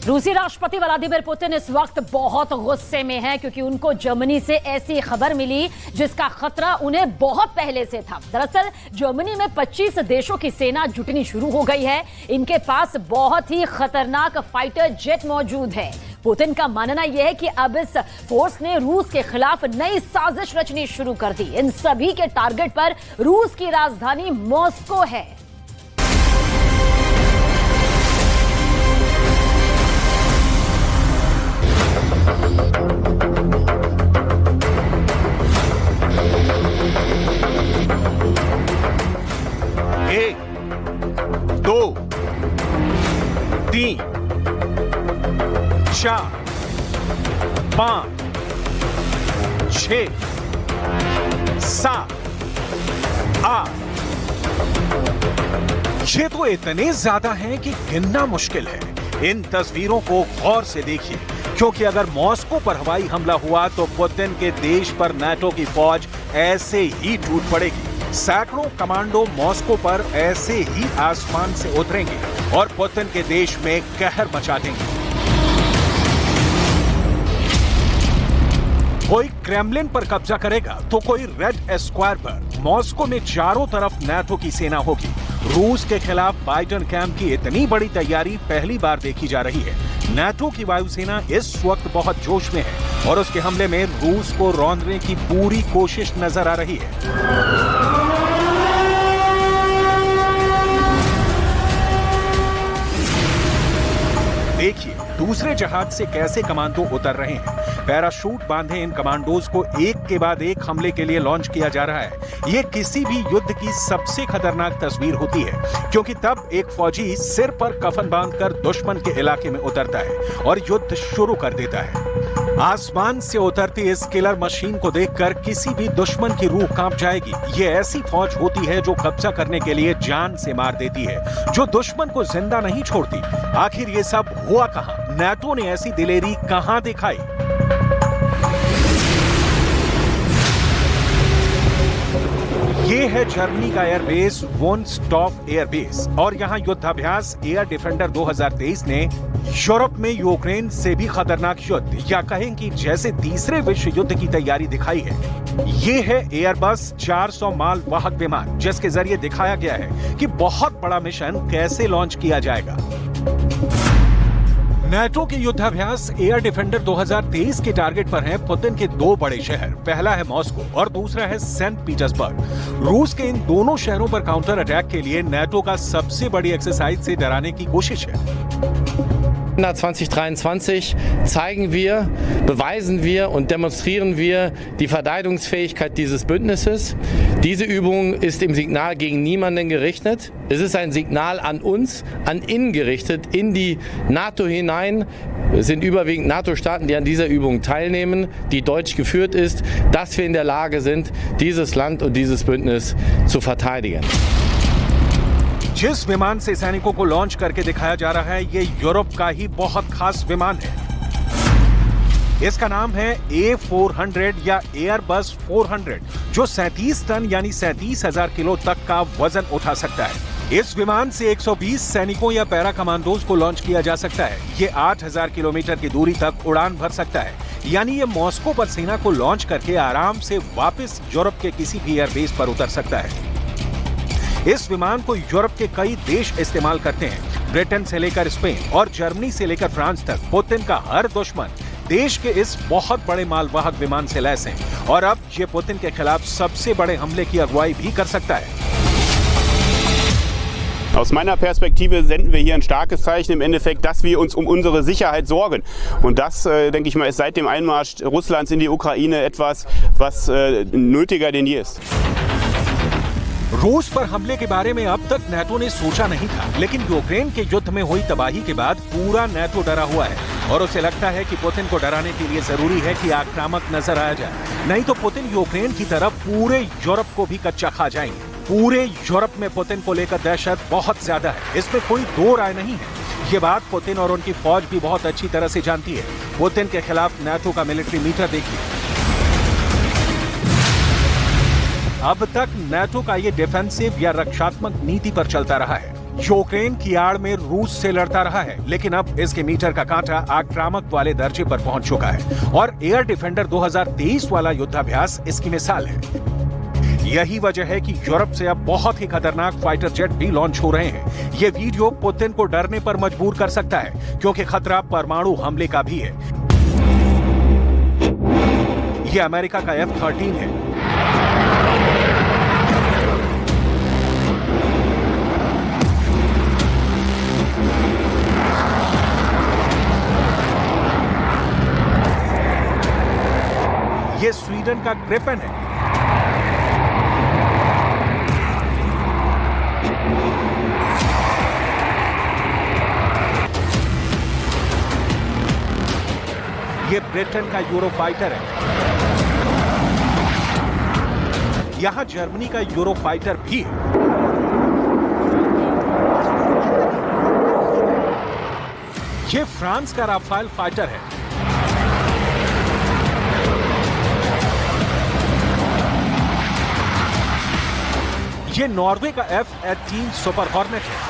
रूसी राष्ट्रपति Vladimir Putin इस वक्त बहुत गुस्से में हैं क्योंकि उनको जर्मनी से ऐसी खबर मिली जिसका खतरा उन्हें बहुत पहले से था। दरअसल जर्मनी में 25 देशों की सेना जुटनी शुरू हो गई है। इनके पास बहुत ही खतरनाक फाइटर जेट मौजूद है। पुतिन का मानना यह है कि अब इस फोर्स ने रूस के खिलाफ नई साजिश रचनी शुरू कर दी। इन सभी के टारगेट पर रूस की राजधानी मॉस्को है। एक, दो, तीन, चार, पांच, छह, सात, आठ। ये तो इतने ज्यादा हैं कि गिनना मुश्किल है। इन तस्वीरों को गौर से देखिए, क्योंकि अगर मॉस्को पर हवाई हमला हुआ तो पुतिन के देश पर नाटो की फौज ऐसे ही टूट पड़ेगी। सैकड़ों कमांडो मॉस्को पर ऐसे ही आसमान से उतरेंगे और पुतिन के देश में कहर मचा देंगे। कोई क्रेमलिन पर कब्जा करेगा तो कोई रेड स्क्वायर पर। मॉस्को में चारों तरफ नाटो की सेना होगी। रूस के खिलाफ बाइडेन कैंप की इतनी बड़ी तैयारी पहली बार देखी जा रही है। नाटो की वायुसेना इस वक्त बहुत जोश में है और उसके हमले में रूस को रौंदने की पूरी कोशिश नजर आ रही है। देखिए दूसरे जहाज से कैसे कमांडो उतर रहे हैं। पैराशूट बांधे इन कमांडोज को एक के बाद एक हमले के लिए लॉन्च किया जा रहा है। ये किसी भी युद्ध की सबसे खतरनाक तस्वीर होती है, क्योंकि तब एक फौजी सिर पर कफन बांधकर दुश्मन के इलाके में उतरता है और युद्ध शुरू कर देता है। आसमान से उतरती इस किलर मशीन को देखकर किसी भी दुश्मन की रूह कांप जाएगी। ये ऐसी फौज होती है जो कब्जा करने के लिए जान से मार देती है, जो दुश्मन को जिंदा नहीं छोड़ती। आखिर ये सब हुआ कहां? नाटो ने ऐसी दिलेरी कहां दिखाई? ये है जर्मनी का एयरबेस वुन्स्टॉफ एयरबेस और यहाँ युद्धाभ्यास एयर डिफेंडर 2023 ने यूरोप में यूक्रेन से भी खतरनाक युद्ध या कहें कि जैसे तीसरे विश्व युद्ध की तैयारी दिखाई है। ये है एयरबस 400 माल वाहक विमान, जिसके जरिए दिखाया गया है कि बहुत बड़ा मिशन कैसे लॉन्च किया जाएगा। नाटो के युद्धाभ्यास एयर डिफेंडर 2023 के टारगेट पर हैं पुतिन के दो बड़े शहर। पहला है मॉस्को और दूसरा है सेंट पीटर्सबर्ग। रूस के इन दोनों शहरों पर काउंटर अटैक के लिए नाटो का सबसे बड़ी एक्सरसाइज से डराने की कोशिश है। 2023 zeigen wir, beweisen wir und demonstrieren wir die Verteidigungsfähigkeit dieses Bündnisses. Diese Übung ist im Signal gegen niemanden gerichtet. Es ist ein Signal an uns, an innen gerichtet, in die NATO hinein. Es sind überwiegend NATO-Staaten, die an dieser Übung teilnehmen, die deutsch geführt ist, dass wir in der Lage sind, dieses Land und dieses Bündnis zu verteidigen. जिस विमान से सैनिकों को launch करके दिखाया जा रहा है, ये यूरोप का ही बहुत खास विमान है। इसका नाम है A400 या एयरबस 400, जो 37 टन यानी 37,000 किलो तक का वजन उठा सकता है। इस विमान से 120 सैनिकों या पैरा कमांडोज को लॉन्च किया जा सकता है। ये 8,000 किलोमीटर की दूरी तक उड़ान भर सकता है, यानी ये मॉस्को पर सेना को लॉन्च करके आराम से वापस यूरोप के किसी भी एयरबेस पर उतर सकता है। इस विमान को यूरोप के कई देश इस्तेमाल करते हैं। ब्रिटेन से लेकर स्पेन और जर्मनी से लेकर फ्रांस तक पुतिन का हर दुश्मन देश के इस बहुत बड़े मालवाहक विमान से लैस है और अब ये पुतिन के खिलाफ सबसे बड़े हमले की अगुवाई भी कर सकता है। Aus meiner Perspektive senden wir hier ein starkes Zeichen im Endeffekt, dass wir uns um unsere Sicherheit sorgen. Und das, denke ich mal, ist seit dem Einmarsch Russlands in die Ukraine etwas, was nötiger denn je ist. रूस पर हमले के बारे में अब तक NATO ने सोचा नहीं था, लेकिन यूक्रेन के युद्ध में हुई तबाही के बाद पूरा नाटो डरा हुआ है और उसे लगता है कि पुतिन को डराने के लिए जरूरी है कि आक्रामक नजर आया जाए, नहीं तो पुतिन यूक्रेन की तरफ पूरे यूरोप को भी कच्चा खा जाएंगे। पूरे यूरोप में पुतिन को लेकर दहशत बहुत ज्यादा है, इसमें कोई दो राय नहीं है। ये बात पुतिन और उनकी फौज भी बहुत अच्छी तरह से जानती है। पुतिन के खिलाफ नाटो का मिलिट्री मीटर देखिए। अब तक नाटो का ये डिफेंसिव या रक्षात्मक नीति पर चलता रहा है। यूक्रेन की आड़ में रूस से लड़ता रहा है, लेकिन अब इसके मीटर का कांटा आक्रामक वाले दर्जे पर पहुंच चुका है और एयर डिफेंडर 2023 वाला युद्धाभ्यास इसकी मिसाल है। यही वजह है कि यूरोप से अब बहुत ही खतरनाक फाइटर जेट भी लॉन्च हो रहे हैं। ये वीडियो पुतिन को डरने पर मजबूर कर सकता है, क्योंकि खतरा परमाणु हमले का भी है। ये अमेरिका का F-13 है। ये स्वीडन का ग्रिपेन है। ये ब्रिटेन का यूरोफाइटर है। यहां जर्मनी का यूरोफाइटर भी है। ये फ्रांस का राफेल फाइटर है। ये नॉर्वे का F-18 सुपर हॉर्नेट है।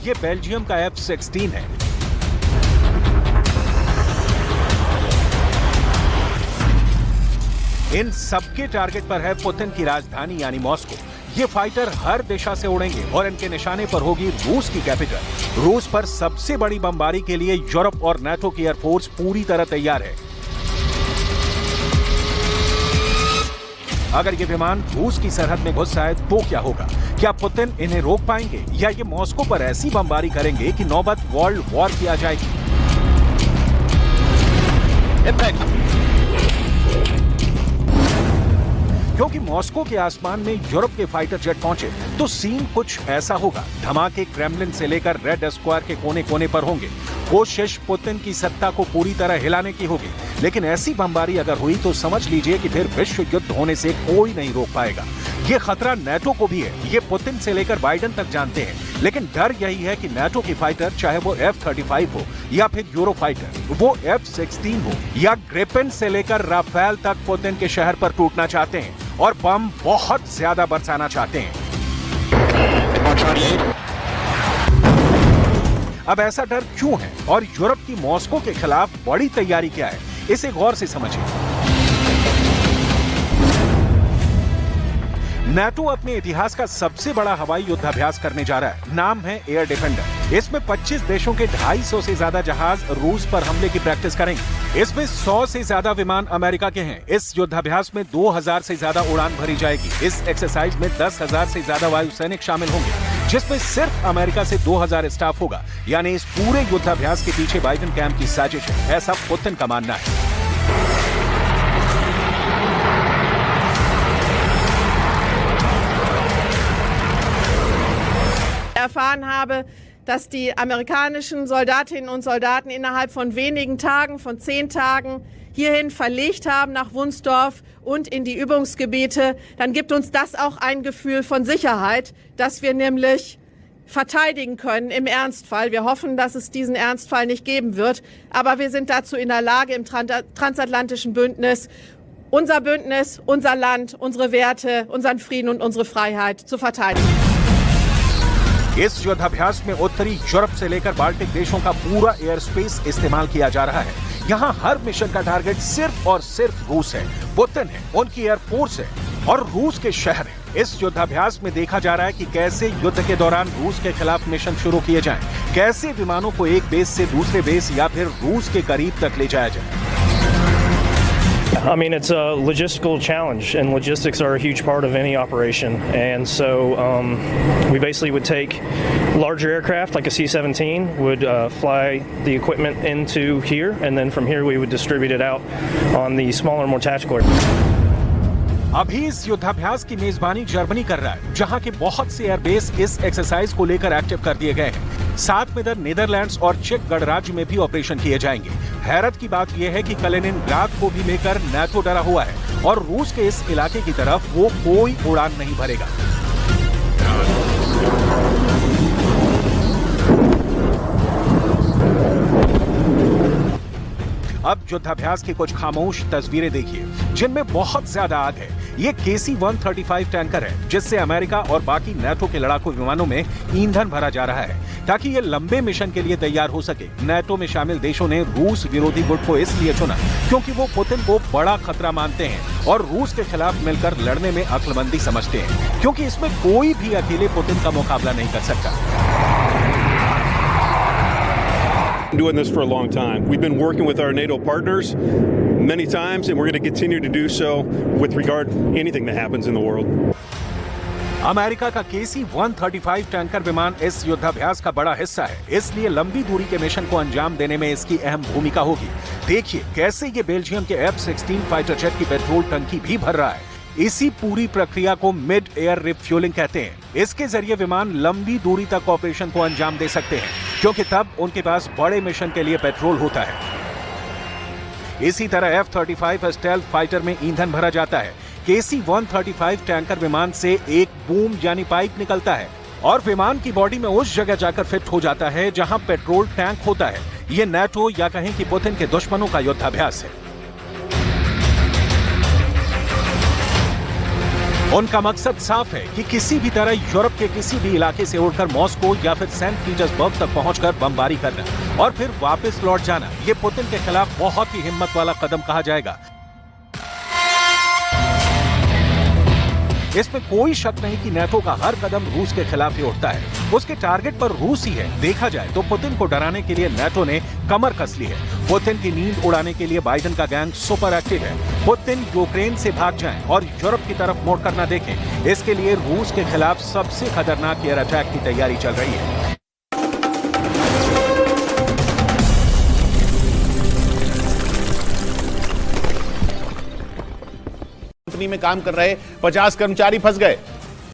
ये बेल्जियम का F-16 है। इन सबके टारगेट पर है पुतिन की राजधानी यानी मॉस्को। ये फाइटर हर दिशा से उड़ेंगे और इनके निशाने पर होगी रूस की कैपिटल। रूस पर सबसे बड़ी बमबारी के लिए यूरोप और नाटो की एयरफोर्स पूरी तरह तैयार है। अगर ये विमान रूस की सरहद में घुस आए तो क्या होगा? क्या पुतिन इन्हें रोक पाएंगे या ये मॉस्को पर ऐसी बमबारी करेंगे कि नौबत वर्ल्ड वॉर की आ जाएगी? क्योंकि मॉस्को के आसमान में यूरोप के फाइटर जेट पहुंचे तो सीन कुछ ऐसा होगा। धमाके क्रेमलिन से लेकर रेड स्क्वायर के कोने कोने पर होंगे। कोशिश पुतिन की सत्ता को पूरी तरह हिलाने की होगी, लेकिन ऐसी बमबारी अगर हुई तो समझ लीजिए कि फिर विश्व युद्ध होने से कोई नहीं रोक पाएगा। ये खतरा नाटो को भी है, ये पुतिन से लेकर बाइडेन तक जानते हैं, लेकिन डर यही है कि नाटो की फाइटर, चाहे वो F-35 हो या फिर यूरोफाइटर, वो F-16 हो या ग्रिपेन से लेकर राफेल तक, पुतिन के शहर पर टूटना चाहते हैं और बम बहुत ज्यादा बरसाना चाहते हैं। अब ऐसा डर क्यों है और यूरोप की मॉस्को के खिलाफ बड़ी तैयारी क्या है, इसे गौर से समझिए। नाटो अपने इतिहास का सबसे बड़ा हवाई युद्धाभ्यास करने जा रहा है। नाम है एयर डिफेंडर। इसमें 25 देशों के 250 से ज्यादा जहाज रूस पर हमले की प्रैक्टिस करेंगे। इसमें 100 से ज्यादा विमान अमेरिका के हैं। इस युद्धाभ्यास में 2000 से ज्यादा उड़ान भरी जाएगी। इस एक्सरसाइज में 10,000 से ज्यादा वायु सैनिक शामिल होंगे, जिसमें सिर्फ अमेरिका से 2000 स्टाफ होगा। यानी इस पूरे युद्धाभ्यास के पीछे बाइडेन कैंप की साजिश है, ऐसा पुतिन का मानना है। erfahren habe, dass die amerikanischen Soldatinnen und Soldaten innerhalb von wenigen Tagen, von 10 Tagen, hierhin verlegt haben nach Wunsdorf und in die Übungsgebiete, dann gibt uns das auch ein Gefühl von Sicherheit, dass wir nämlich verteidigen können im Ernstfall. Wir hoffen, dass es diesen Ernstfall nicht geben wird, aber wir sind dazu in der Lage, im transatlantischen Bündnis unser Bündnis, unser Land, unsere Werte, unseren Frieden und unsere Freiheit zu verteidigen. इस युद्धाभ्यास में उत्तरी Europe से लेकर Baltic देशों का पूरा air space इस्तेमाल किया जा रहा है। यहाँ हर मिशन का टारगेट सिर्फ और सिर्फ रूस है, पुतिन है, उनकी एयरफोर्स है और रूस के शहर है। इस युद्धाभ्यास में देखा जा रहा है कि कैसे युद्ध के दौरान रूस के खिलाफ मिशन शुरू किए जाएं, कैसे विमानों को एक बेस से दूसरे बेस या फिर रूस के करीब तक ले जाया जाए। I mean, it's a logistical challenge, and logistics are a huge part of any operation. And so we basically would take larger aircraft, like a C-17, would fly the equipment into here, and then from here we would distribute it out on the smaller, more tactical aircraft. अभी इस युद्धाभ्यास की मेजबानी Germany कर रहा है, जहां के बहुत से एयरबेस इस एक्सरसाइज को लेकर एक्टिव कर दिए गए हैं। साथ में इधर नीदरलैंड्स और चेक गणराज्य में भी ऑपरेशन किए जाएंगे। हैरत की बात यह है कि कलिनिनग्राद को भी लेकर नाटो डरा हुआ है और रूस के इस इलाके की तरफ वो कोई उड़ान नहीं भरेगा। अब युद्धाभ्यास की कुछ खामोश तस्वीरें देखिए जिनमें बहुत ज्यादा आग है। ये KC-135 टैंकर है जिससे अमेरिका और बाकी नाटो के लड़ाकू विमानों में ईंधन भरा जा रहा है ताकि ये लंबे मिशन के लिए तैयार हो सके। नाटो में शामिल देशों ने रूस विरोधी गुट को इसलिए चुना क्योंकि वो पुतिन को बड़ा खतरा मानते हैं और रूस के खिलाफ मिलकर लड़ने में अक्लमंदी समझते हैं, क्योंकि इसमें कोई भी अकेले पुतिन का मुकाबला नहीं कर सकता। Doing this for a long time. We've been working with our NATO partners many times, and we're going to continue to do so with regard to anything that happens in the world. America का KC-135 tanker विमान इस युद्धाभ्यास का बड़ा हिस्सा है, इसलिए लंबी दूरी के मिशन को अंजाम देने में इसकी अहम भूमिका होगी। देखिए कैसे ये बेल्जियम के F-16 फाइटर जेट की पेट्रोल टंकी भी भर रहा है। इसी पूरी प्रक्रिया को मिड एयर रिफ्यूलिंग कहते हैं। इसके जरिए विमान लंबी दूरी तक ऑपरेशन को अंजाम दे सकते हैं, क्योंकि तब उनके पास बड़े मिशन के लिए पेट्रोल होता है। इसी तरह F-35 स्टेल्थ फाइटर में ईंधन भरा जाता है। KC-135 टैंकर विमान से एक बूम यानी पाइप निकलता है और विमान की बॉडी में उस जगह जाकर फिट हो जाता है जहां पेट्रोल टैंक होता है। ये नाटो या कहें कि पुतिन के दुश्मनों का युद्धाभ्यास है। उनका मकसद साफ है कि किसी भी तरह यूरोप के किसी भी इलाके से उड़कर मॉस्को या फिर सेंट पीटर्सबर्ग तक पहुंचकर बमबारी करना और फिर वापस लौट जाना। ये पुतिन के खिलाफ बहुत ही हिम्मत वाला कदम कहा जाएगा। इसमें कोई शक नहीं कि नाटो का हर कदम रूस के खिलाफ ही उठता है। उसके टारगेट पर रूस ही है। देखा जाए तो पुतिन को डराने के लिए नाटो ने कमर कस ली है। पुतिन की नींद उड़ाने के लिए बाइडेन का गैंग सुपर एक्टिव है। पुतिन यूक्रेन से भाग जाएं और यूरोप की तरफ मुड़कर न देखें, इसके लिए रूस के खिलाफ सबसे खतरनाक एयर अटैक की तैयारी चल रही है। कंपनी में काम कर रहे 50 कर्मचारी फंस गए।